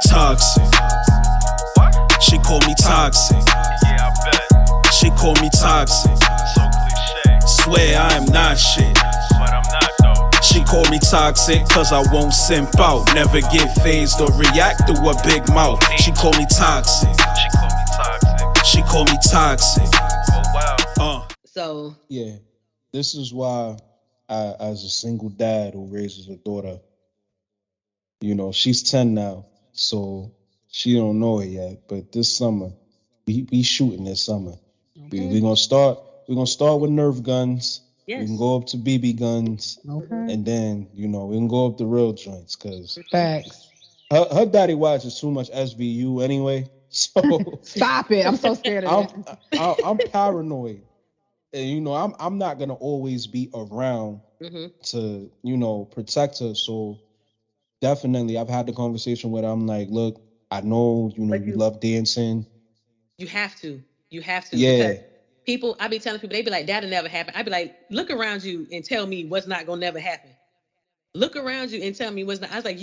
Toxic. She call me toxic. Yeah, I bet. She call me toxic. So cliche, Swear I am not shit. but I'm not though. She call me toxic cause I won't simp out. Never get phased or react to a big mouth. She call me toxic. She call me toxic. She call me toxic. Oh wow. So Yeah, this is why I, as a single dad who raises a daughter, she's 10 now, so she don't know it yet. But this summer, we shooting this summer. We Okay. we gonna start. We're gonna start with Nerf guns. We yes, can go up to BB guns, Okay. and then we can go up the real joints. Cause Facts. her daddy watches too much SVU anyway. So Stop it. I'm so scared of I'm that. I'm paranoid, and I'm not gonna always be around hmm to protect her. So definitely, I've had the conversation with her. I'm like, look, I know but you love dancing. you have to, because Yeah, people, I be telling people, they be like, that'll never happen. I be like, look around you and tell me what's not gonna never happen. Look around you and tell me what's not. I was like,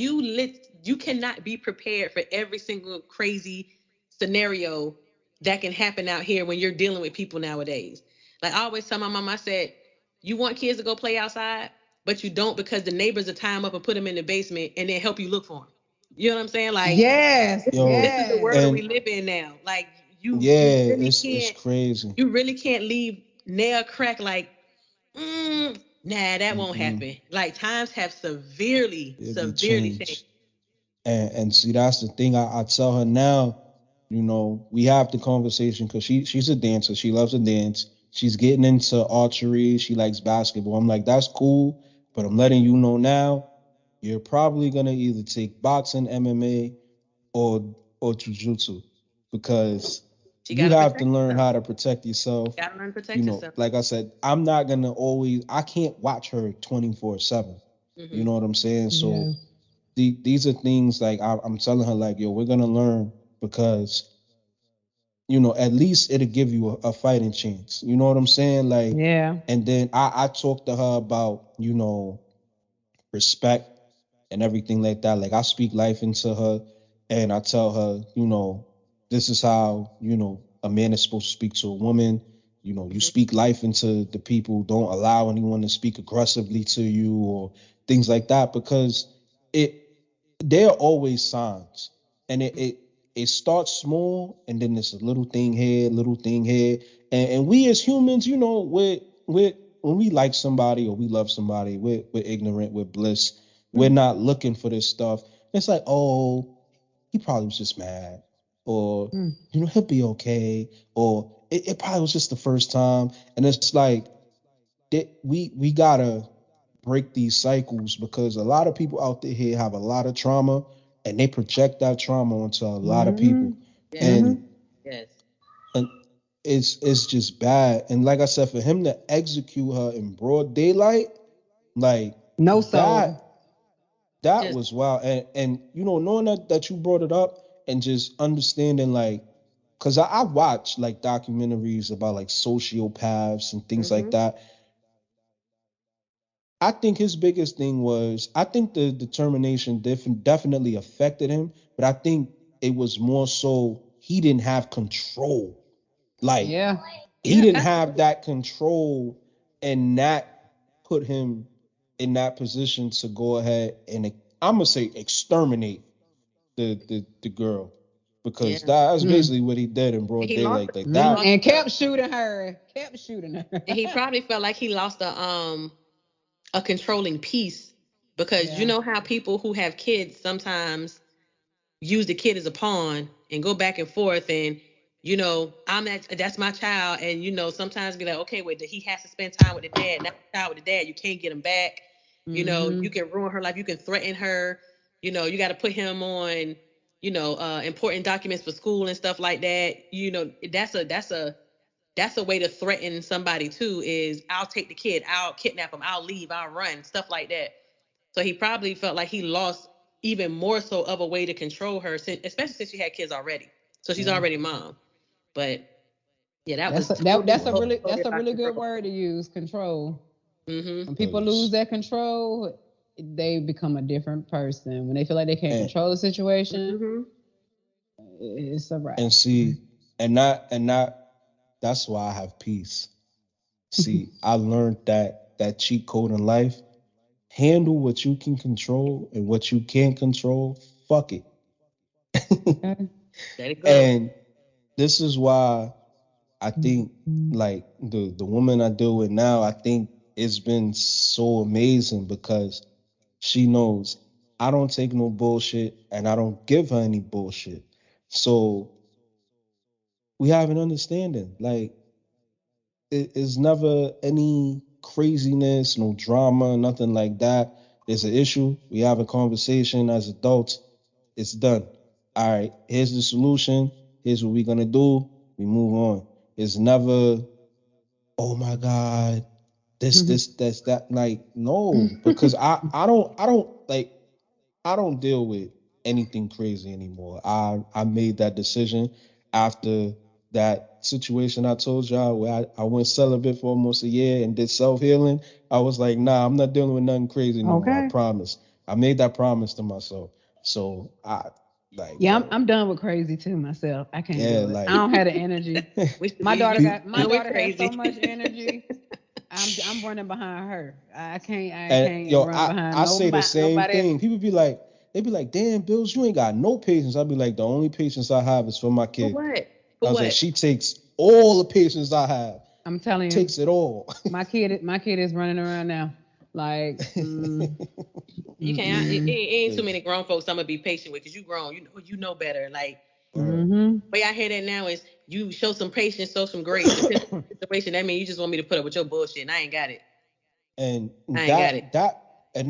you cannot be prepared for every single crazy scenario that can happen out here when you're dealing with people nowadays. Like I always tell my mom, I said, you want kids to go play outside, but you don't because the neighbors will tie them up and put them in the basement and then help you look for them. You know what I'm saying? Like Yes. yo, this is the Yes. world we and live in now. Like you yeah, really it's can't crazy. leave nail crack like nah, that won't Mm-mm. happen. Like times have severely, It'll be severely changed. changed. And see, that's the thing. I tell her now. We have the conversation because she's a dancer. She loves to dance. She's getting into archery. She likes basketball. I'm like, that's cool, but I'm letting you know now. You're probably gonna either take boxing, MMA, or jujitsu because She you gotta have to protect learn herself. how to protect yourself. Gotta learn to protect yourself. Like I said, I'm not gonna always. I can't watch her 24/7. You hmm know what I'm saying? Yeah. So these are things like I'm telling her like, yo, we're gonna learn because at least it'll give you a fighting chance. You know what I'm saying? Like, Yeah. and then I talked to her about respect and everything like that. Like I speak life into her, and I tell her, this is how a man is supposed to speak to a woman. You hmm speak life into the people. Don't allow anyone to speak aggressively to you or things like that because it there are always signs, and it starts small, and then there's a little thing here, and we as humans, we're when we like somebody or we love somebody, we're ignorant, we're bliss, we're Mhm. not looking for this stuff. It's like, oh, he probably was just mad, or Mm. he'll be okay, or it probably was just the first time, and it's like we gotta break these cycles because a lot of people out there here have a lot of trauma and they project that trauma onto a lot of people, Mhm. Yes, and Mhm. yes. and it's just bad. And like I said, for him to execute her in broad daylight, like No that soul. that Just was wild. And knowing that you brought it up and just understanding like, because I watch like documentaries about like sociopaths and things like hmm that. I think his biggest thing was I think the determination definitely affected him, but I think it was more so he didn't have control. Like Yeah. he yeah, didn't have absolutely. that control, and that put him in that position to go ahead and I'm gonna say exterminate the girl because Yeah. that's Mm. basically what he did in And broad he lost daylight like he Mm. that. lost And kept shooting her. Kept shooting her. and he probably felt like he lost a controlling piece because you Yeah. know how people who have kids sometimes use the kid as a pawn and go back and forth and that's my child and sometimes be like okay wait he has to spend time with the dad not the child with the dad you can't get him back you Mhm. can ruin her life you can threaten her you got to put him on important documents for school and stuff like that that's a way to threaten somebody too is I'll take the kid I'll kidnap him I'll leave I'll run stuff like that so he probably felt like he lost even more so of a way to control her, especially since she had kids already. So she's Yeah. already mom. But yeah, that was That's a, that totally, that's a totally, really totally that's a about really good control. word to use. Control. Mm-hmm. When people lose Because that control, they become a different person. When they feel like they can't And- control the situation, Mhm. it's a wrap. And see, and that's why I have peace. See, I learned that cheat code in life: handle what you can control, and what you can't control, fuck it. Okay. Let it go. And this is why I think, like, the woman I deal with now, I think it's been so amazing because she knows I don't take no bullshit and I don't give her any bullshit. So we have an understanding. Like, it's never any craziness, no drama, nothing like that. There's an issue. We have a conversation as adults. It's done. All right, here's the solution. Here's what we're gonna do. We move on. It's never, oh my God, this, that's that. Like, no, because I don't like, I don't deal with anything crazy anymore. I made that decision after that situation I told y'all where I went celibate for almost a year and did self-healing. I was like, nah, I'm not dealing with nothing crazy no more. I Okay. promise. I made that promise to myself. So I like, Yeah, yo, I'm done with crazy too myself. I can't Yeah, do it. like- I don't have the energy. We should My leave daughter you got my doing daughter has crazy. so much energy. I'm running behind her. I can't and yo, run behind I say the nobody. same Nobody. thing. People be like, they be like, damn, Bills, you ain't got no patience. I'd be like, the only patience I have is for my For kid. what? I For was what? like, she takes all the patience I have. I'm telling you, Takes it all. my kid is running around now. Like, You can't. It mm-mm. ain't too many grown folks I'm gonna be patient with because you grown. You know better. Like Mhm. the way I hear that now is you show some patience, show some grace. Depending on the situation, that means you just want me to put up with your bullshit, and I ain't got it. And I ain't got it.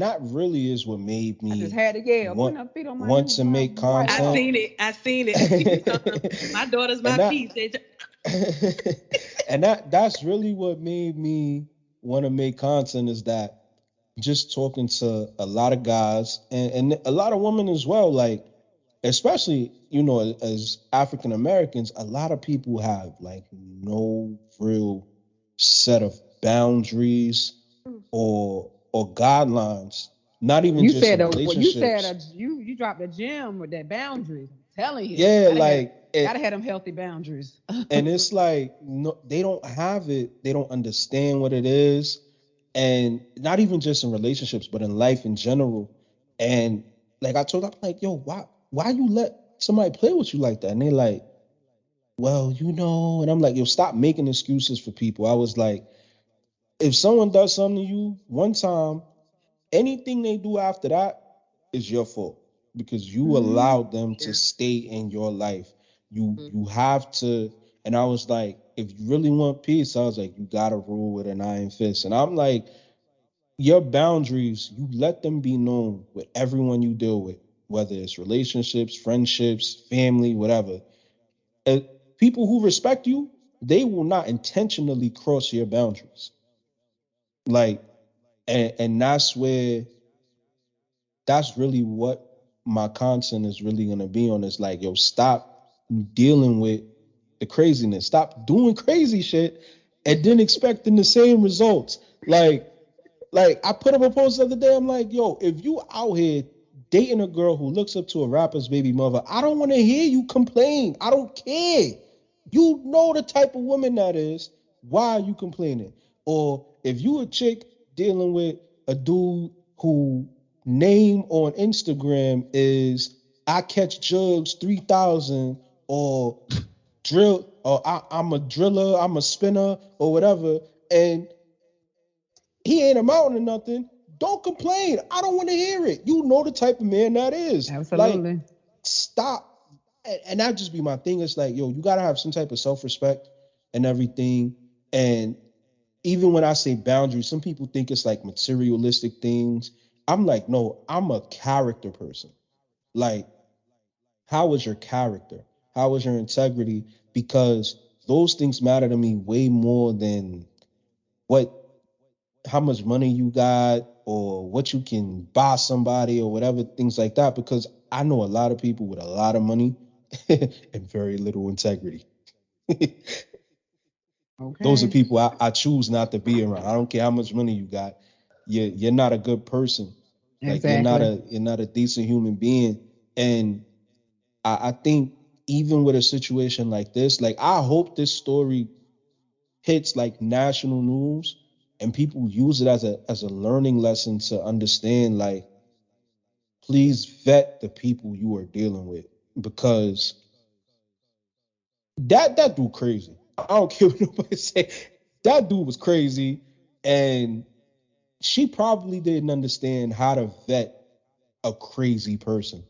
that really is what made I just me had to yell. want, Put my feet on my want knees, to my make white I content. seen it. I seen it. My daughter's my And that- piece. and that's really what made me want to make content, is that just talking to a lot of guys and a lot of women as well, like, especially, as African Americans, a lot of people have like no real set of boundaries or guidelines, not even You just said in you said relationships. you dropped a gem with that boundaries. I'm telling you. Yeah, Gotta like gotta have them healthy boundaries. and it's like, no, they don't have it. They don't understand what it is, and not even just in relationships, but in life in general. And like I told them, like, yo, why you let somebody play with you like that? And they like, well, and I'm like, yo, stop making excuses for people. I was like, if someone does something to you one time, anything they do after that is your fault because you allowed them to Yeah. stay in your life. You have to. And I was like, if you really want peace, I was like, you gotta rule with an iron fist. And I'm like, your boundaries, you let them be known with everyone you deal with, whether it's relationships, friendships, family, whatever. Uh, People who respect you, they will not intentionally cross your boundaries. Like, and that's really what my content is really gonna be on. Is like, yo, stop dealing with the craziness. Stop doing crazy shit and then expecting the same results. Like I put up a post the other day. I'm like, yo, if you out here dating a girl who looks up to a rapper's baby mother, I don't want to hear you complain. I don't care. You know the type of woman that is. Why are you complaining? Or if you a chick dealing with a dude who name on Instagram is I catch jugs 3,000 or drill or I'm a driller, I'm a spinner or whatever, and he ain't a mountain or nothing, don't complain. I don't want to hear it. You know the type of man that is. Absolutely. Like, stop. And that just be my thing. It's like, yo, you gotta have some type of self-respect and everything. And even when I say boundaries, some people think it's like materialistic things. I'm like, no, I'm a character person. Like, how is your character? How is your integrity? Because those things matter to me way more than what how much money you got or what you can buy somebody or whatever, things like that. Because I know a lot of people with a lot of money and very little integrity. Those are Okay. people I choose not to be around. I don't care how much money you got. You're not a good person. Like Exactly. you're not a decent human being. And I think even with a situation like this, like I hope this story hits like national news and people use it as a learning lesson to understand like please vet the people you are dealing with because that dude crazy. I don't care what nobody say. That dude was crazy, and she probably didn't understand how to vet a crazy person.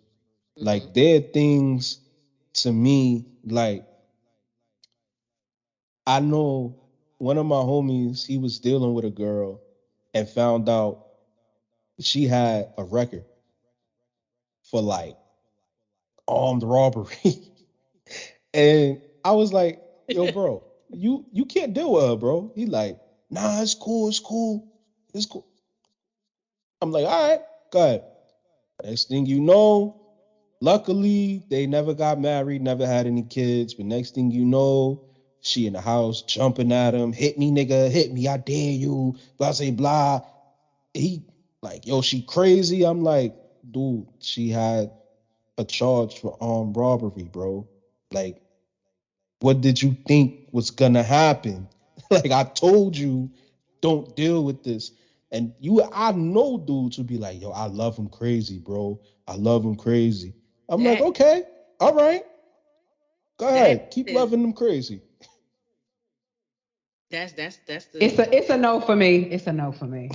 Mm-hmm. Like there are things to me like I know one of my homies he was dealing with a girl and found out she had a record for like armed robbery. And I was like, yo, bro, you can't deal with her, bro. He like, nah, it's cool, it's cool, it's cool. I'm like, all right, go ahead. Next thing you know, luckily they never got married, never had any kids. But next thing you know, she in the house jumping at him, hit me, nigga, hit me, I dare you, blah, say, blah. He like, yo, she crazy. I'm like, dude, she had a charge for armed robbery, bro. Like, what did you think was gonna happen? Like I told you, don't deal with this. And I know dudes would be like, yo, I love him crazy, bro. I love him crazy. I'm like, That okay, all right, go that ahead, keep is loving them crazy. that's It's the a no for me. It's a no for me.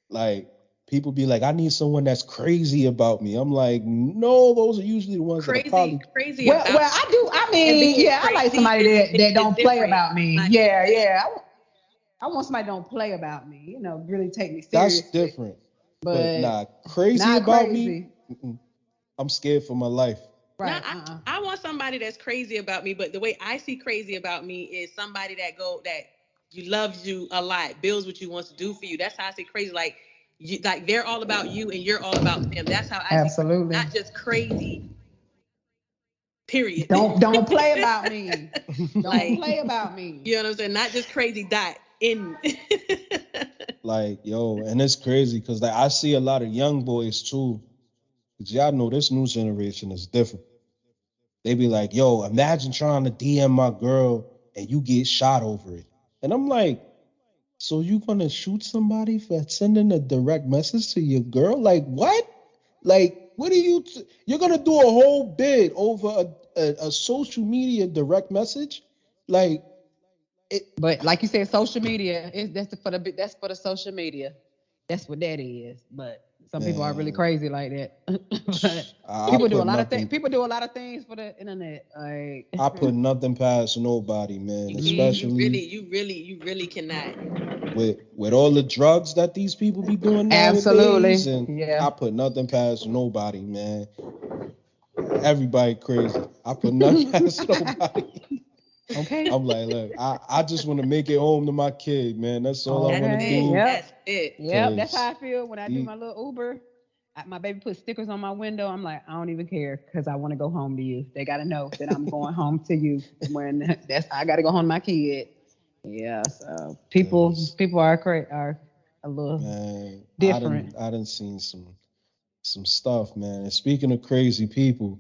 Like people be like, I need someone that's crazy about me. I'm like, no, those are usually the ones that are crazy probably crazy Well, about well, I do. I and mean, being yeah, I like crazy somebody that is don't play different. about me. Like Yeah, yeah. I want somebody that don't play about me. You know, really take me that's seriously, different. But but nah, crazy not about me, crazy. mm-mm. I'm scared for my life. now Right. I want somebody that's crazy about me, but the way I see crazy about me is somebody that you loves you a lot, builds what you wants to do for you. That's how I see crazy. Like you like they're all about you and you're all about them. That's how I see crazy. Absolutely. Not just crazy, period. Don't play about me. Don't Like, play about me. you know what I'm saying? Not just crazy dot in Like, yo, and it's crazy because like I see a lot of young boys too. Cause y'all know this new generation is different. They be like, yo, imagine trying to DM my girl and you get shot over it. And I'm like, so you gonna shoot somebody for sending a direct message to your girl? Like what? Like, what are you're gonna do a whole bid over a social media direct message? Like it But like you said, social media is that's for the social media. That's what that is. But some people are really man, crazy like that. But I people do a put lot of things. nothing People do a lot of things for the internet. Like, I put nothing past nobody, man. you can't. You Especially really, you really cannot. with all the drugs that these people be doing nowadays, absolutely, and yeah. I put nothing past nobody, man. Everybody crazy. I put nothing past nobody. Okay. I'm like, look, I just want to make it home to my kid, man. That's all I That's want to Okay. it. do. Yep. That's it. Yep. That's how Cause I feel when I do the my little Uber. My baby puts stickers on my window. I'm like, I don't even care because I want to go home to you. They got to know that I'm going home to you when that's I got to go home to my kid. Yeah. So cause people are a little man, different. I done seen some stuff, man. And speaking of crazy people,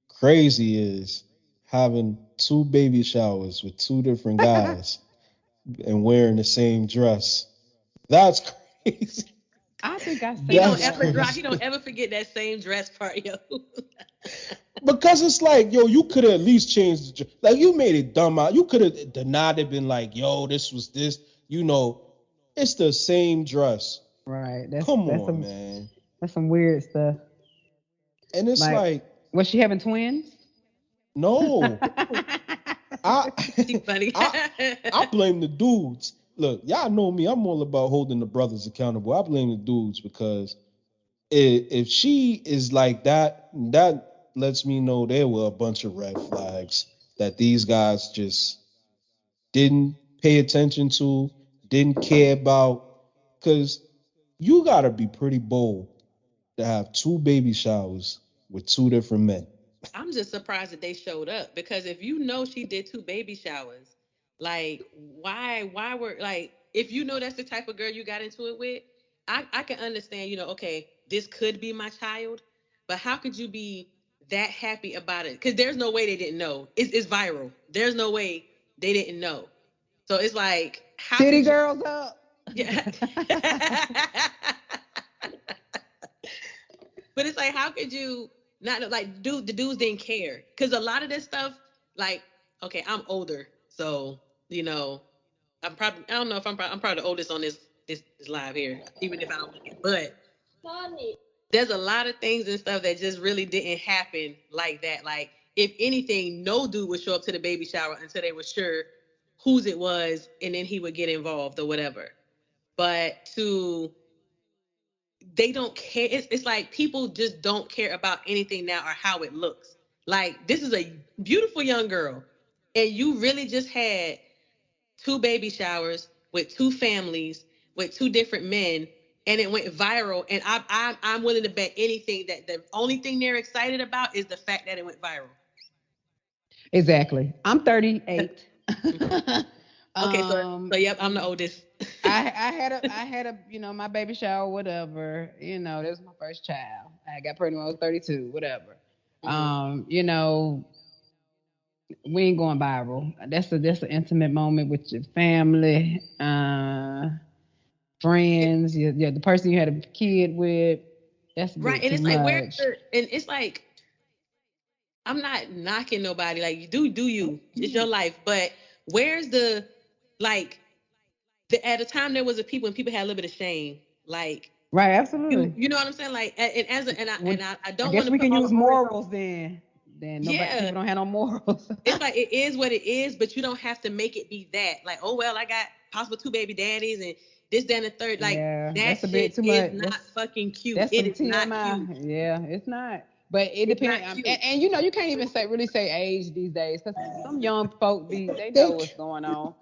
crazy is having two baby showers with two different guys and wearing the same dress. That's crazy. I think I've He seen don't That's that ever one. drop. He crazy. don't ever forget that same dress part, yo. Because it's like, yo, you could have at least changed like you made it dumb out. You could have denied it, been like, yo, this was this, you know, it's the same dress. Right. Come on, man. That's some weird stuff. And it's Like, like, was she having twins? no, I He funny. I I blame the dudes. Look, y'all know me. I'm all about holding the brothers accountable. I blame the dudes because if she is like that, that lets me know there were a bunch of red flags that these guys just didn't pay attention to, didn't care about. Because you got to be pretty bold to have two baby showers with two different men. I'm just surprised that they showed up because if you know she did two baby showers, like why were like if you know that's the type of girl you got into it with, I can understand, okay, this could be my child, but how could you be that happy about it? Because there's no way they didn't know. It's viral. There's no way they didn't know. So it's like, how City could you? girls up. Yeah. But it's like, how could you not know? Like, the dudes didn't care, because a lot of this stuff, like, okay, I'm older, so I don't know if I'm probably the oldest on this live here, even if I don't like it. But there's a lot of things and stuff that just really didn't happen like that. Like, if anything, no dude would show up to the baby shower until they were sure whose it was, and then he would get involved or whatever. But they don't care. It's like people just don't care about anything now or how it looks. Like, this is a beautiful young girl, and you really just had 2 baby showers with 2 families with 2 different men, and it went viral. And I'm willing to bet anything that the only thing they're excited about is the fact that it went viral. Exactly. I'm 38. Okay, so yep, I'm the oldest. I had a my baby shower, whatever. That was my first child. I got pregnant when I was 32, whatever. Mm-hmm. We ain't going viral. That's an intimate moment with your family, friends, the person you had a kid with. That's right. And it's like, and it's like, I'm not knocking nobody. Like, you do you? It's your life. But where's the, like, at a time there was a people, and people had a little bit of shame, like. Right, absolutely. You know what I'm saying? Like, I don't I guess want to. we can use morals then. People don't have no morals. It's like, it is what it is, but you don't have to make it be that. Like, oh well, I got possible 2 baby daddies and this, that, and the third. Like, that's a bit too much. Not fucking cute. It is not cute. Yeah, it's not. But it depends. And you can't even really say age these days, because some young folk, they know what's going on.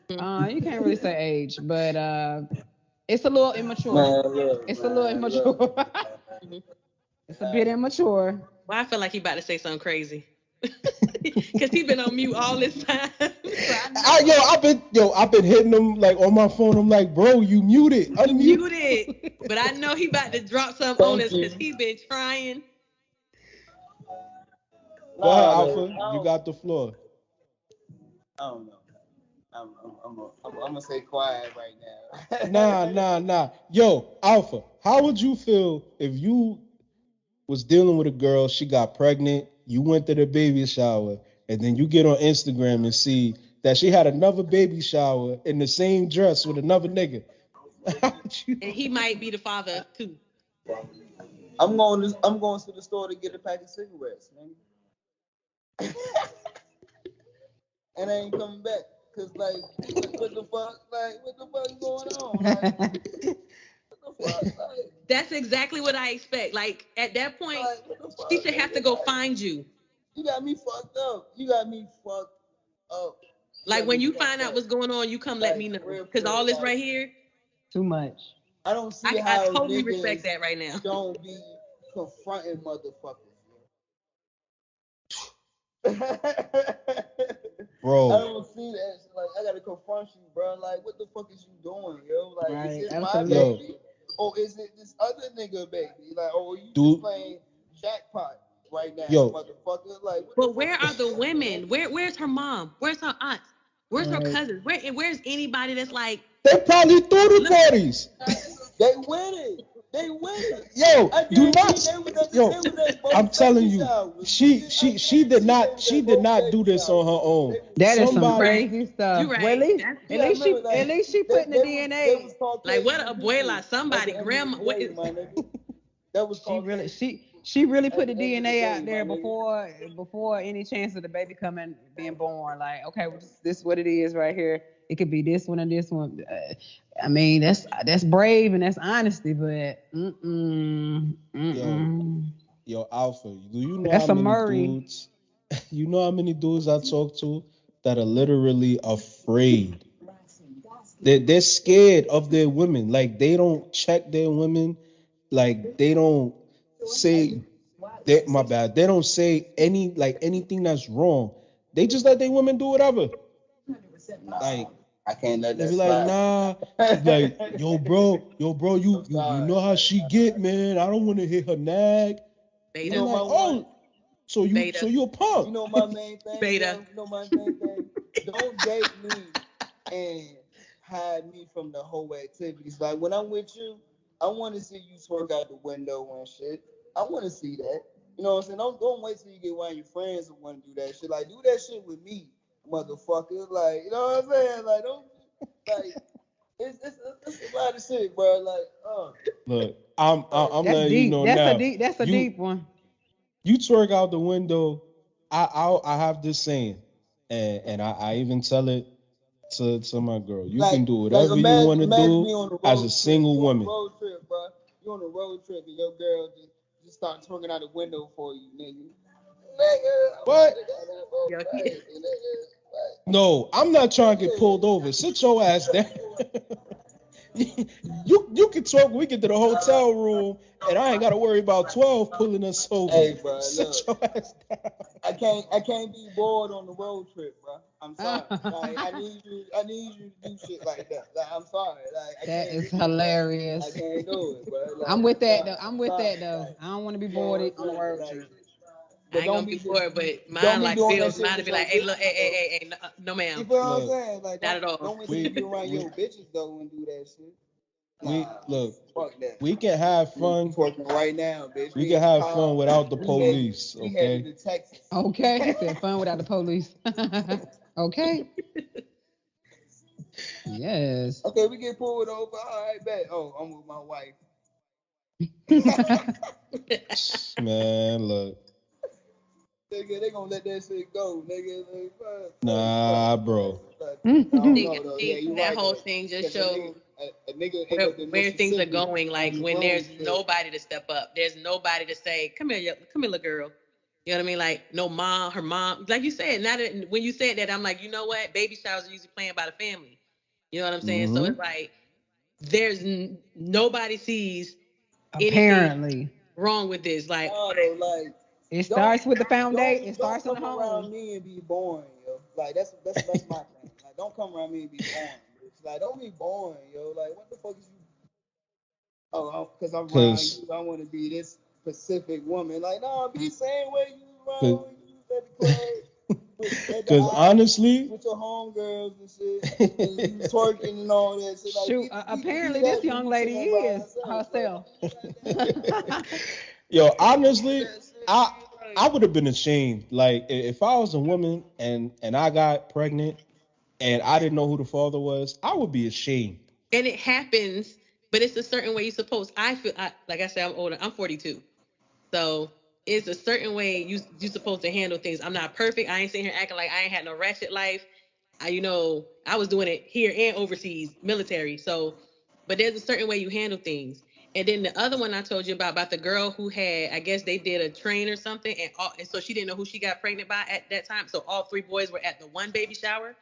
You can't really say age, but it's a little immature. It's a little immature. It's a bit immature. Well, I feel like he about to say something crazy. Because he been on mute all this time. I've been hitting him like on my phone. I'm like, bro, you muted. Unmute it. But I know he about to drop something on us, because he been trying. Go ahead, Alpha. You got the floor. I don't know. I'm gonna stay quiet right now. Nah. Yo, Alpha, how would you feel if you was dealing with a girl, she got pregnant, you went to the baby shower, and then you get on Instagram and see that she had another baby shower in the same dress with another nigga? And he might be the father too. I'm going to the store to get a pack of cigarettes, man. And I ain't coming back, cause like, what the fuck is going on? Like, what the fuck? Like, that's exactly what I expect. Like, at that point, she should have to go find you. You got me fucked up. Like, when you find out what's going on, you come let me know, because all this right here, too much. I don't see I totally respect that right now. Don't be confronting motherfuckers. Bro, I don't see that. Like, I gotta confront you, bro. Like, what the fuck is you doing, yo? Like, right, is it my baby, or is it this other nigga baby? Like, or you just playing jackpot right now, motherfucker? Like, but where are the women? Where's her mom? Where's her aunt? Where's her cousins? Where's anybody that's like? They probably threw the parties. They win it. Yo, do not. Yo, I'm telling you, she did not do this on her own. That is some crazy stuff. You're right. Well, at least she putting the DNA. Like, what abuela, somebody, grandma. That was she really put the DNA out there before any chance of the baby being born. Like, okay, well, this is what it is right here. It could be this one and this one. I mean, that's brave and that's honesty, but Yo, Alpha, do you know that's how many dudes? You know how many dudes I talk to that are literally afraid. They're scared of their women. Like, they don't check their women. Like, they don't say my bad. They don't say anything that's wrong. They just let their women do whatever. Like, I can't let They that be like, nah. Like, yo, bro, you know how she get, man. I don't want to hit her nag. You Beta. know Like, my one. so you Beta. a punk. You know my main thing. Beta. Yo, you know my main thing. Don't date me and hide me from the whole activities. Like when I'm with you, I want to see you twerk out the window and shit. I want to see that. You know what I'm saying? Don't wait till you get around your friends and want to do that shit. Like do that shit with me, motherfucker. Like you know what I'm saying? Like don't like it's a lot of shit, bro. Like Look, I'm That's letting you deep. know now. That's a you deep one. you twerk out the window. I have this saying, and I even tell it to my girl. You can do whatever you want to imagine me do on the road as a trip. single You on woman. a road trip, bro. You on a road trip and your girl just start twerking out the window for you, nigga. Nigga, What? Yo, crazy, nigga. No, I'm not trying to get pulled over. Sit your ass down. you can talk. We get to the hotel room, and I ain't got to worry about 12 pulling us over. Hey, bro, Sit look. your ass down. I can't be bored on the road trip, bro. I'm sorry. Like, I need you to do shit like that. Like, I'm sorry. Like, I That can't is do it, hilarious. bro. I can't do it, bro. Like, I'm with that though. sorry. I don't want to be You know bored what on the I'm road saying? trip. I ain't gonna be bored, but mine like doing feels that shit mine to with be your like, hey, bitches, look, hey, no, You ma'am, feel what I'm Look, saying? Like, not at all. don't wait till you be around your bitches though and do that shit. Fuck that. we can have We fun. twerking right now, bitch. We We can in the have car. fun without the We police, We headed okay? to Texas. Okay, he said fun without the police. Okay. Yes. Okay, we get pulled over. All right, bet. Oh, I'm with my wife. Man, look. Nigga, they gonna let that shit go, nigga. Nah, bro. I don't know See, though. Yeah, you that right. whole Though. thing just 'Cause shows a nigga end up in where things are Mississippi going. on Like the when road there's trip. nobody to step up, there's nobody to say, come here, little girl. You know what I mean? Like no mom, her mom, like you said. Now that when you said that, I'm like, you know what? Baby showers are usually planned by the family. You know what I'm saying? So it's like there's nobody sees anything Apparently. wrong with this. Like, Like It starts with the foundation. It don't starts in the come around home. me and be boring, yo. Like that's my thing. Like don't come around me and be boring, bitch. Like don't be boring, yo. Like what the fuck is you? Oh, because I'm around you, I want to be this specific woman. Like nah, be the same way you around when you was at the club. Because honestly, with your homegirls and shit, and you twerking and all that shit. Like, Shoot, apparently this young lady is herself. yo, honestly, I would have been ashamed. Like if I was a woman and I got pregnant and I didn't know who the father was, I would be ashamed. and it happens, but it's a certain way you're supposed. Like I said, I'm older. I'm 42, so it's a certain way you supposed to handle things. I'm not perfect. I ain't sitting here acting like I ain't had no ratchet life. I was doing it here and overseas, military. So, but there's a certain way you handle things. And then the other one I told you about the girl who had, I guess they did a train or something, and so she didn't know who she got pregnant by at that time. So all three boys were at the one baby shower,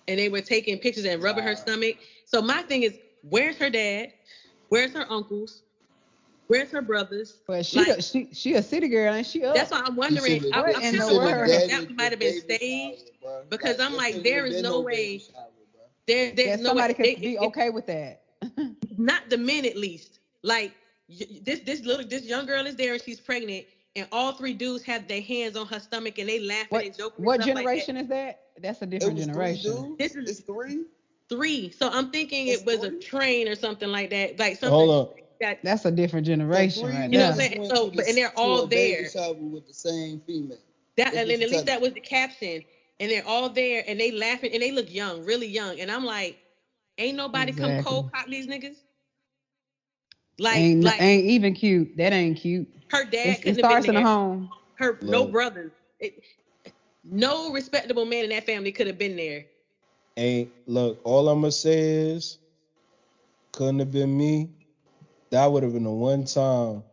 and they were taking pictures and rubbing her stomach. So my thing is, where's her dad? Where's her uncles? Where's her brothers? But she a city girl and she up. That's why I'm wondering. I'm What in the wondering world? if that might have been staged, because I'm like, there is no way. There's no somebody way could be okay with that. Not the men, at least. Like this young girl is there and she's pregnant, and all three dudes have their hands on her stomach and they laughing and joking. What and stuff generation like that. Is that? That's a different generation. This is it's three. So I'm thinking it was a train or something like that. Like something. Hold on. That's a different generation, right You know there. what I'm saying? So, and they're all there. With the same female. And at least that was the caption. And they're all there and they laughing and they look young, really young. And I'm like, ain't nobody come cold cop these niggas. Ain't even cute. That ain't cute. Her dad couldn't it starts have been in there. the home. No brothers. No respectable man in that family could have been there. Look, all I'm gonna say is, couldn't have been me. That would have been the one time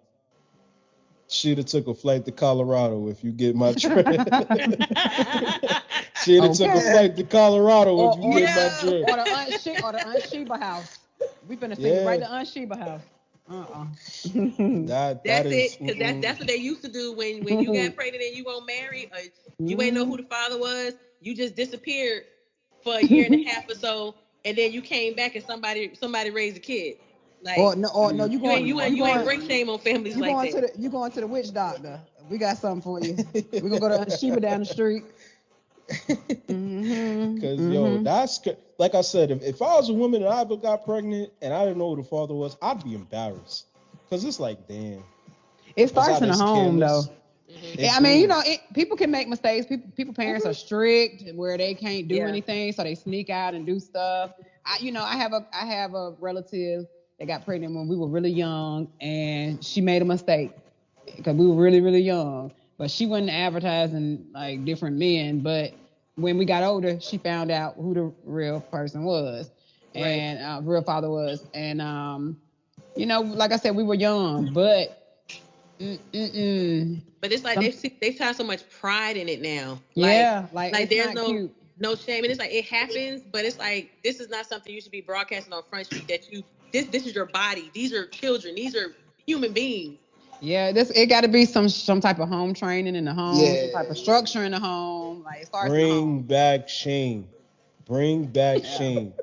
she'd have took a flight to Colorado, if you get my drift. She'd have took a flight to Colorado, if you get my drift. Or the Aunt Sheba house. We finna send you right to Aunt Sheba house. That's it. Because that's what they used to do when you got pregnant and you weren't married, or you ain't know who the father was. You just disappeared for a year and a half or so, and then you came back and somebody raised a kid. Like or no, you ain't bring shame on families like that. You going to the witch doctor. We got something for you. We're gonna go to Sheba down the street. Cause yo, that's like I said, if I was a woman and I ever got pregnant and I didn't know who the father was, I'd be embarrassed. Cause it's like, damn. It starts in the home careless. though. I mean, people can make mistakes. People parents are strict where they can't do anything, so they sneak out and do stuff. I have a relative that got pregnant when we were really young, and she made a mistake because we were really, really young. But she wasn't advertising like different men. But when we got older, she found out who the real person was, and real father was. And like I said, we were young, but. But it's like they've had so much pride in it now. Like there's no shame, and it's like it happens, but it's like this is not something you should be broadcasting on Front Street. This is your body. These are children. These are human beings. Yeah, it got to be some type of home training in the home, some type of structure in the home. Like it starts Bring back shame. Bring back shame.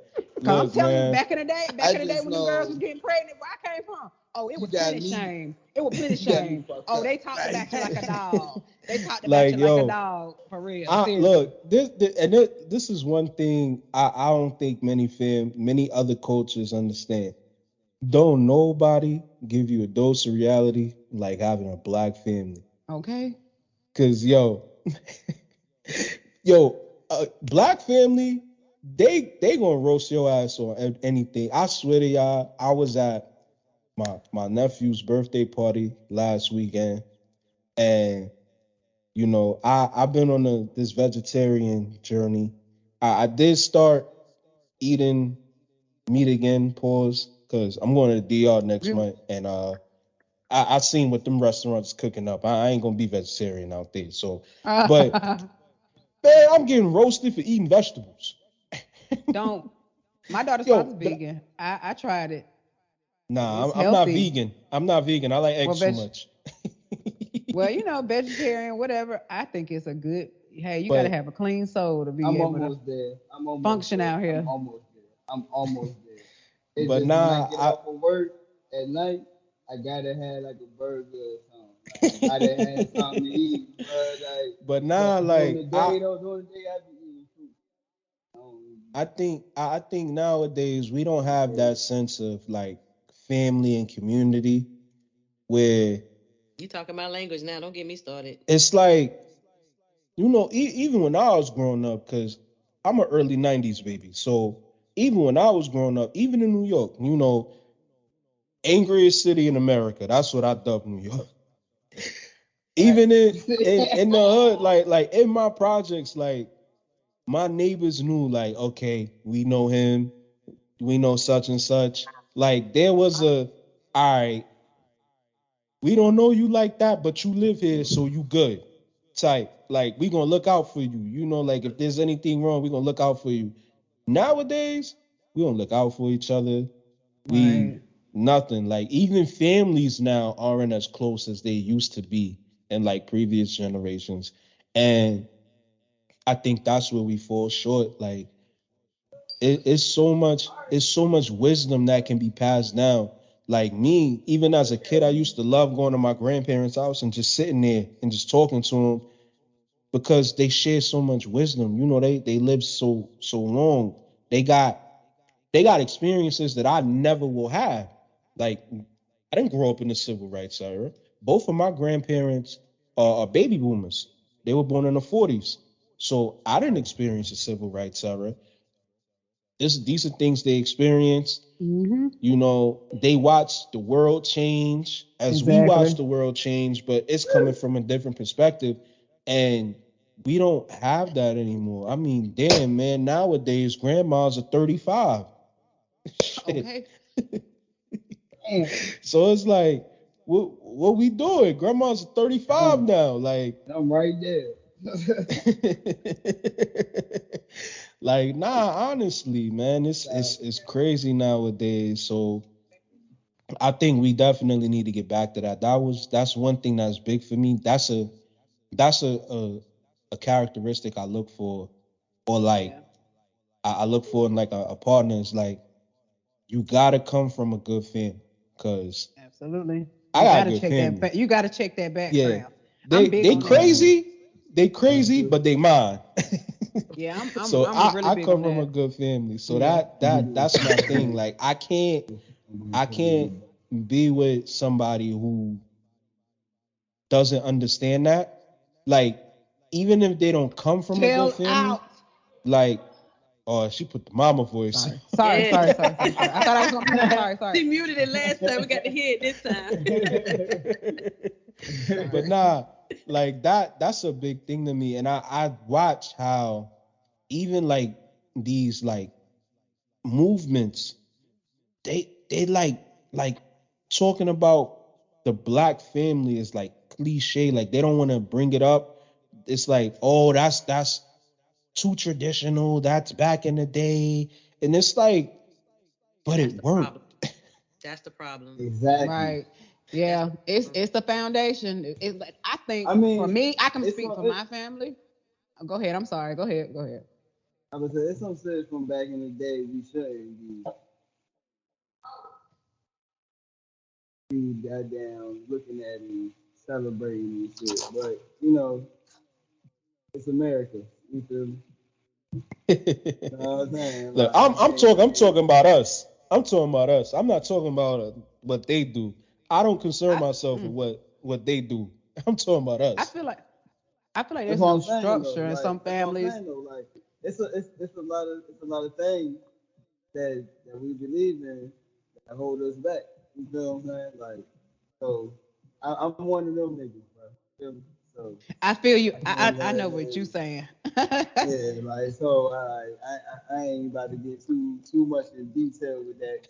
I'm telling you, back in the day when the girls was getting pregnant, where I came from, it was plenty shame. It was plenty shame. They talked about you like a dog. They talked about you like a dog, for real. Look, this is one thing I don't think many other cultures understand. Don't nobody give you a dose of reality like having a black family. Okay. Cause black family, they gonna roast your ass on anything. I swear to y'all, I was at my nephew's birthday party last weekend, and I've been on this vegetarian journey. I did start eating meat again, because I'm going to the DR next month, and I seen what them restaurants cooking up. I ain't gonna be vegetarian out there, so but man, I'm getting roasted for eating vegetables. Don't. My daughter's father's vegan. I tried it. Nah, I'm not vegan. I'm not vegan. I like eggs too much. Well, vegetarian, whatever. I think it's a good. Hey, you gotta have a clean soul to be able to function out here. I'm almost there. It's but just nah, when I get off of work at night, I gotta have like a burger or something. I gotta have something to eat. But now, like, during the day, I be eating food. I think nowadays we don't have that sense of like family and community where you talking my language now. Don't get me started. It's like, even when I was growing up, because I'm an early 90s baby. So even when I was growing up, even in New York, angriest city in America. That's what I dubbed New York. Even in the hood, like in my projects, like my neighbors knew, like, okay, we know him, we know such and such. Like there was all right, we don't know you like that, but you live here, so you good type. Like we gonna look out for you. Like if there's anything wrong, we gonna look out for you. Nowadays, we don't look out for each other. Nothing. Like even families now aren't as close as they used to be in like previous generations. And I think that's where we fall short. Like it's so much wisdom that can be passed down. Like me, even as a kid, I used to love going to my grandparents' house and just sitting there and just talking to them because they share so much wisdom. They lived so long. They got experiences that I never will have. Like I didn't grow up in the civil rights era. Both of my grandparents are baby boomers. They were born in the 40s. So I didn't experience the civil rights era. These are things they experienced. Mm-hmm. They watched the world change as we watch the world change, but it's coming from a different perspective. And we don't have that anymore. I mean, damn, man, nowadays grandmas are 35. Okay. So it's like, what we doing? Grandma's 35 now. Like I'm right there. Like, nah, honestly, man, it's crazy nowadays. So I think we definitely need to get back to that. That's one thing that's big for me. That's a characteristic I look for, or like I look for in like a partner is like you gotta come from a good family, cause Absolutely. I got a good family. You gotta check that Yeah, background. I'm big they on that. crazy, but they mine. Yeah, So I'm really I big come on from a that. good family, so Yeah. that's my thing. Like I can't be with somebody who doesn't understand that. Like even if they don't come from a good Chill family, out. like oh she put the mama voice. Sorry. Yeah. Sorry. I thought I was gonna mute. She Sorry. muted it last time. We got to hear it this time. But nah, like that's a big thing to me. And I watch how even like these like movements, they like talking about the black family is like cliche, like they don't want to bring it up. It's like, oh, that's too traditional, that's back in the day. And it's like, but That's it the worked. problem. That's the problem. Exactly. Right. Yeah. It's the foundation. It's like I think I mean, for me, I can it's speak some- for it- my family. Go ahead. I'm sorry. Go ahead. I would say it's some shit from back in the day we shouldn't be goddamn looking at and celebrating and shit. But you know, it's America. You feel me? You know what I'm saying? Look, Like, I'm talking about us. I'm talking about us. I'm not talking about what they do. I don't concern myself with what they do. I'm talking about I us. feel like that's there's what no I'm saying, structure though. in Like, some that's what I'm families. saying, though. Like, it's a lot of things that we believe in that hold us back. You feel what I'm saying? Like, so I'm one of them niggas, bro. You feel me? So I feel you. I know what like, you're saying. yeah, like so. I ain't about to get too much in detail with that.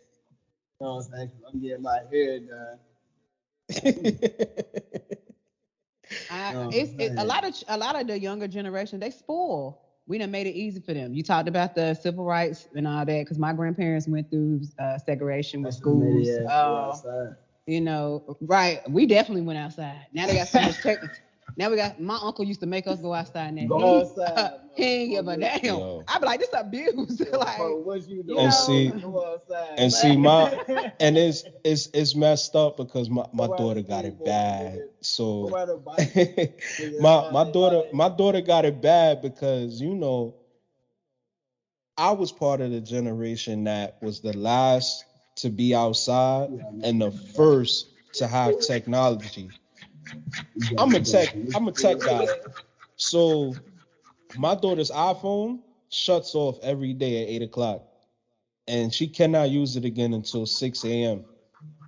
You know what I'm saying? 'Cause I'm getting my hair done. A lot of the younger generation, they spoil. We done made it easy for them. You talked about the civil rights and all that because my grandparents went through segregation with schools. You know, right? We definitely went outside. Now they got so much technical. Now we got my uncle used to make us go outside. Now Go outside. he ain't give a damn. Yo. I'd be like, this abuse. Like, what you doing? you And know, see, Go outside. and see and it's messed up because my Go ride daughter a got it skateboard, bad. nigga. So Go ride a bike. Nigga. my daughter got it bad because you know I was part of the generation that was the last to be outside and the first to have technology. I'm a tech guy. So my daughter's iPhone shuts off every day at 8 o'clock, and she cannot use it again until 6 a.m.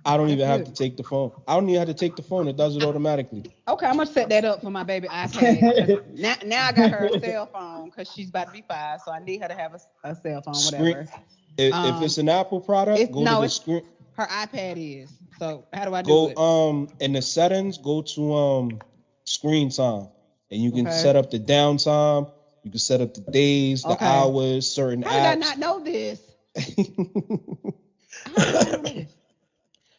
I don't even have to take the phone. I don't even have to take the phone. It does it automatically. okay, I'm gonna set that up for my baby iPad. Now I got her a cell phone because she's about to be 5, so I need her to have a cell phone, whatever. If it's an Apple product, go to the screen. Her iPad is. So how do I do it? Go in the settings, go to screen time, and you can set up the downtime. You can set up the days, the hours, certain apps. How did I not know this?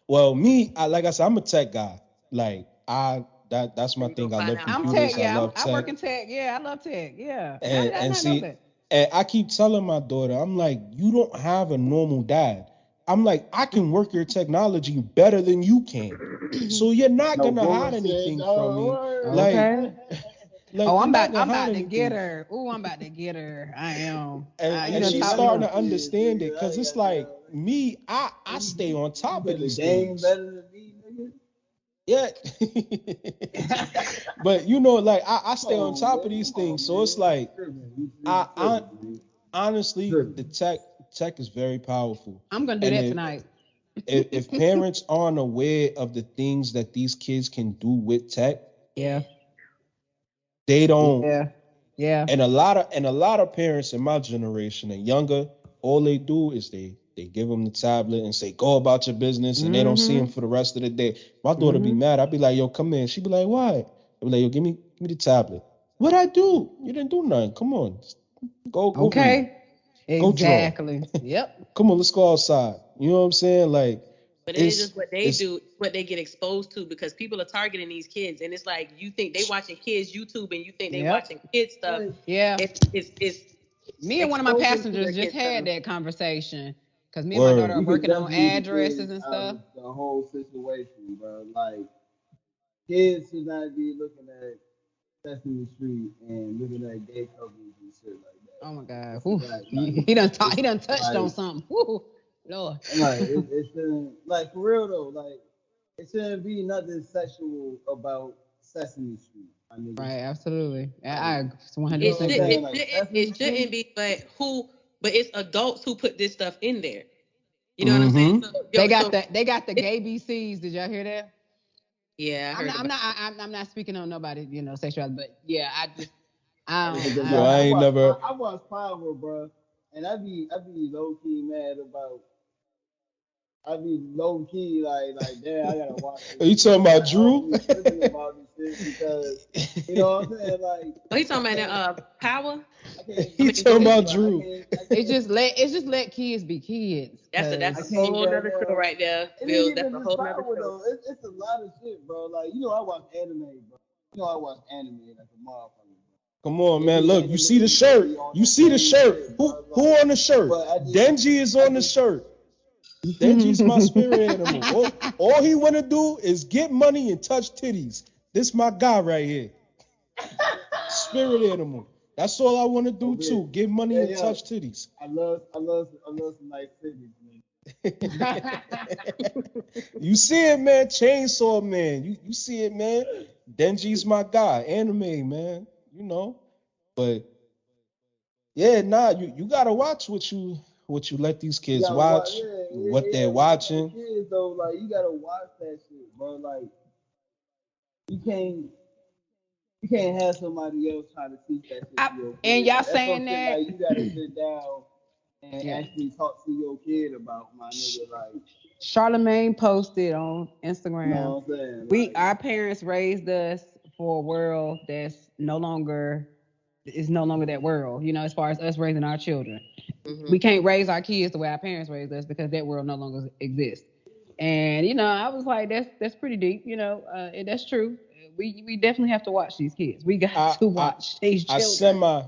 Well, me, like I said, I'm a tech guy. Like that's my thing. I love computers. I love tech. I work in tech. Yeah, I love tech. Yeah. And see, and I keep telling my daughter, I'm like, you don't have a normal dad. I'm like, I can work your technology better than you can. So you're not gonna hide anything from me. Like, I'm about to get her. Ooh, I'm about to get her. I am. And she's starting to understand it because it's like me, I stay on top of these things. Better than me, nigga. Yeah. But you know, like I stay on top of these things. So it's like I honestly the tech is very powerful. I'm gonna do that tonight. if parents aren't aware of the things that these kids can do with tech, they don't. Yeah. And a lot of parents in my generation and younger, all they do is they give them the tablet and say, go about your business, and they don't see them for the rest of the day. My daughter be mad. I'd be like, yo, come in. She'd be like, why? I'd be like, yo, give me the tablet. What'd I do? You didn't do nothing. Come on. Go. Okay. Go exactly. Yep. Come on, let's go outside. You know what I'm saying? Like, but it's just what they do, what they get exposed to, because people are targeting these kids, and it's like you think they watching kids YouTube and you think they watching kids stuff. Yeah. It's Me and one of my Exposure to passengers the just kids had better. that conversation because me and my Word. daughter are You could working on definitely get addresses and out stuff. of the whole situation, bro. Like kids should not be looking at Sesame Street and looking at gay couples and shit like that. Oh my God. It's Whew. like, He done it's he done touched on like, something. Whew. Lord. it shouldn't, like, for real though, like, it shouldn't be nothing sexual about Sesame Street. I mean, Right, absolutely. I like, agree you know 100% what I'm agree. saying? Like, Sesame It Street, shouldn't be, but it's adults who put this stuff in there. You know what I'm saying? Mm-hmm. So, They got so the gay BCs. Did y'all hear that? yeah, I I'm heard not I'm about not I'm not speaking on nobody, sexuality, but yeah, I because Yo, I ain't never. I watch Power, bro, and I be low key mad about. I be low key like damn, I gotta watch this Are you talking shit. about Like, I don't Drew? be tripping about this shit because you know what I'm saying. Like Oh, he's talking I about can't, Power. I can't, I You mean, talking Drew. about like, Drew? I it's can't, just let kids be kids, That's I a cause can't whole nother show goddamn. right there, It ain't Bill. That's even a just whole nother Power show. though. It's a lot of shit, bro. Like you know, I watch anime, bro. You know, I watch anime like a motherfucker. Come on, It man. be Look, you see the animated that shirt. be on You the see the same shirt. shit, Who bro. who Like, on the shirt? but Denji is I on the just, shirt. Denji's my spirit animal. All he wanna do is get money and touch titties. This my guy right here. Spirit animal. That's all I wanna do too. Get money and yeah, touch titties. I love some nice figures, man. You see it, man. Chainsaw Man. You see it, man. Denji's my guy. Anime, man. You know. But yeah, nah, you gotta watch what you let these You kids gotta watch, watch, what yeah. they're When you got watching. kids though, like you gotta watch that shit, bro. Like you can't you can't have somebody else trying to teach that shit to your and kid. y'all Like that's some saying shit that, like you gotta sit down and yeah. actually talk to your kid about, my nigga. Like, Charlemagne posted on you Instagram. know what I'm saying? Like, Our parents raised us for a world that's no longer that world, as far as us raising our children. Mm-hmm. We can't raise our kids the way our parents raised us because that world no longer exists. And I was like, that's pretty deep, and that's true. We definitely have to watch these kids. We got I to I watch these I children.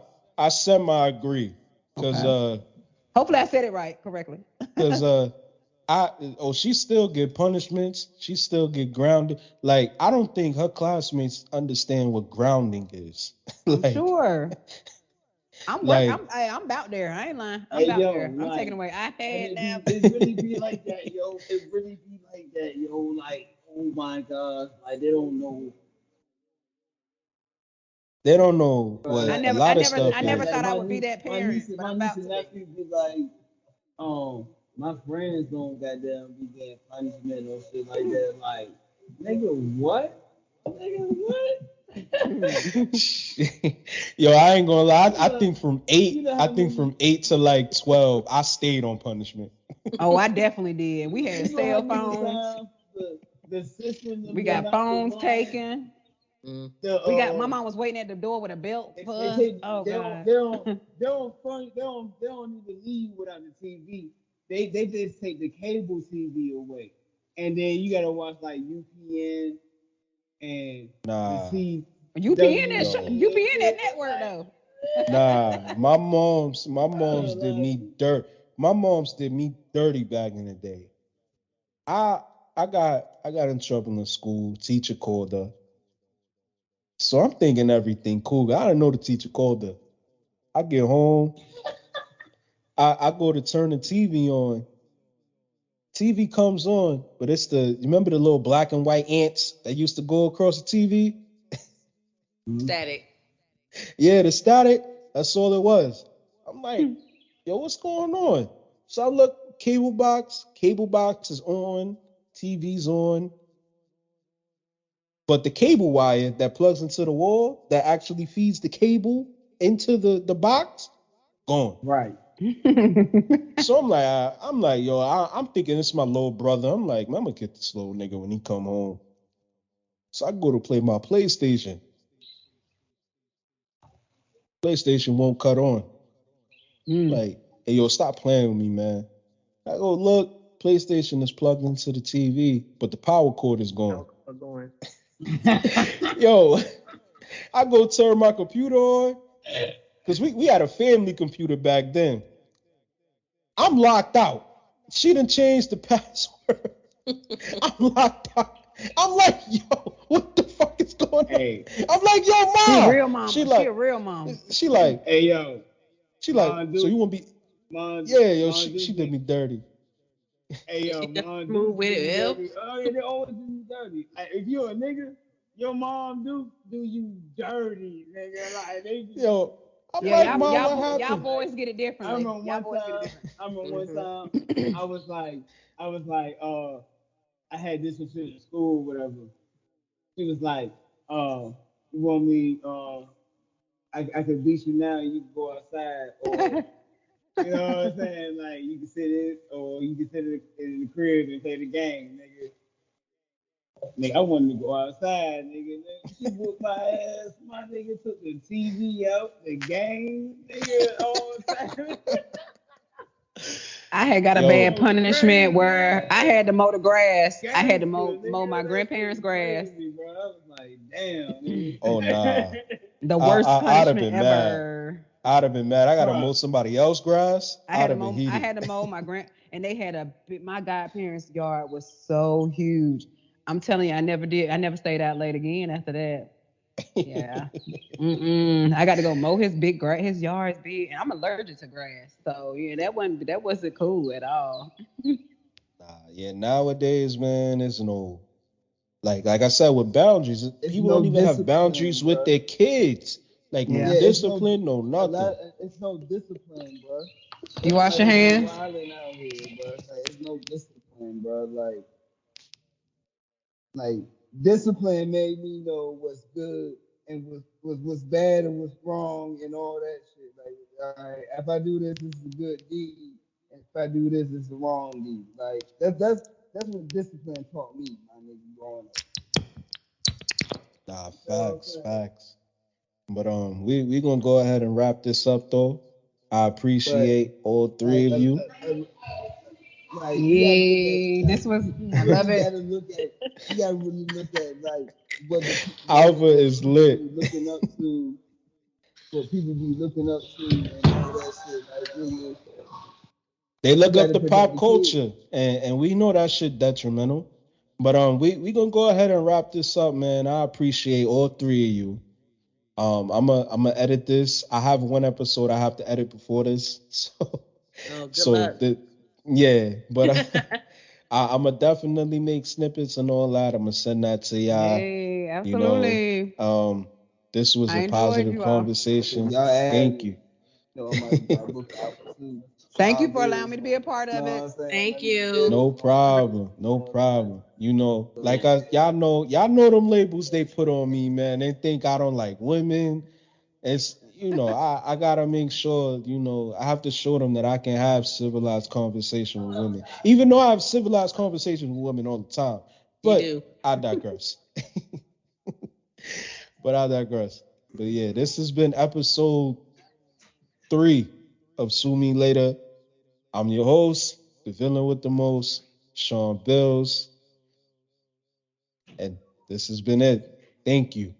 semi agree. Cause Okay. Hopefully I said it right correctly. cause she still get punishments. She still get grounded. Like, I don't think her classmates understand what grounding is. I'm like, sure. I'm like about there. I ain't lying. I'm hey about yo, there. I'm like, taking away and iPad now. it really be like that, yo. It really be like that, yo. Like, oh my god, like they don't know. they don't know But what a lot of stuff I never is. thought I would be that my niece, parent, but my I'm niece about and to be. nephew be like, my friends don't goddamn be getting punishment or shit like that. Like, nigga, what? Nigga, what? Yo, I ain't gonna lie. I You think from how many? 8 to like 12, I stayed on punishment. Oh, I definitely did. We had You know how cell many phones. times the system We went got out the phones room. taken. Mm. My mom was waiting at the door with a belt for They us. take Oh God. they don't even leave without the TV. They just take the cable TV away, and then you gotta watch like UPN and the Nah, UPN that network though. nah. My moms did like, me dirt. My moms did me dirty back in the day. I I got in trouble in school. Teacher called her. So I'm thinking everything cool. I didn't know the teacher called her. I get home. I go to turn the TV on. TV comes on, but you remember the little black and white ants that used to go across the TV? Static. Yeah, the static. That's all it was. I'm like, yo, what's going on? So I look, cable box is on, TV's on, but the cable wire that plugs into the wall that actually feeds the cable into the box, gone. right. So I'm like, yo, I'm thinking it's my little brother. I'm like, man, I'm gonna get this little nigga when he come home. So I go to play my PlayStation. PlayStation won't cut on. Like, hey, yo, stop playing with me, man. I go, look, PlayStation is plugged into the TV, but the power cord is gone. Going. Yo, I go turn my computer on. because we had a family computer back then. I'm locked out. She done changed the password. I'm locked out. I'm like, yo, what the fuck is going on? I'm like, yo, mom. She a real mom. She a real mom. She like, hey, yo. She like, so you want to be? Yeah, yo, she did me dirty. Hey, yo, mom. Move with it, L. Oh, yeah, they always do you dirty. Like, if you're a nigga, your mom do you dirty, nigga. Like, they just... Yo. Y'all boys get it differently. I remember one time, I was like, I had this one in school, whatever. She was like, you want me, I could beat you now and you can go outside, or you know what I'm saying? Like, you can sit in, or you can sit in the crib and play the game, nigga. Nigga, I wanted to go outside, nigga. She whooped my ass. My nigga took the TV out, the game, nigga, all the time. I had got a bad punishment where I had to mow the grass. I had to mow my grandparents' grass. Crazy, bro. I was like, damn. Nigga. Oh, nah. The worst punishment ever. I'd have been mad. I gotta mow somebody else's grass. I had to mow my and they had my godparents' yard was so huge. I'm telling you, I never stayed out late again after that. Yeah. I got to go mow his big grass. His yard is big, and I'm allergic to grass. So yeah, that wasn't cool at all. Yeah, nowadays, man, it's no like I said with boundaries. People don't even have boundaries with their kids. Like no discipline, no nothing. It's no discipline, bro. You wash your hands. Out here, bro. Like, it's no discipline, bro. Like discipline made me know what's good and what's bad and what's wrong and all that shit. Like, all right, if I do this, it's a good deed, and if I do this, it's a wrong deed. Like that's what discipline taught me, my nigga, growing up. Facts. But we gonna go ahead and wrap this up though. I appreciate all three of you. Like, this was. I love it. You gotta really look at like what Alpha is lit. Looking up to, what people be looking up to, and all that shit. Like, really, they look up the pop culture, and we know that shit detrimental. But we gonna go ahead and wrap this up, man. I appreciate all three of you. I'm gonna edit this. I have one episode I have to edit before this, so luck. But I'm gonna definitely make snippets and all that. I'm gonna send that to y'all. Hey, absolutely. You know, this was a positive conversation. Thank you. Thank you for allowing me to be a part of it. Thank you. No problem. You know, like y'all know them labels they put on me, man. They think I don't like women. It's, you know, I gotta make sure, you know, I have to show them that I can have civilized conversation with women, even though I have civilized conversations with women all the time. But I digress. But yeah, this has been episode 3 of Sue Me Later. I'm your host, the villain with the most, Sean Bills. And this has been it. Thank you.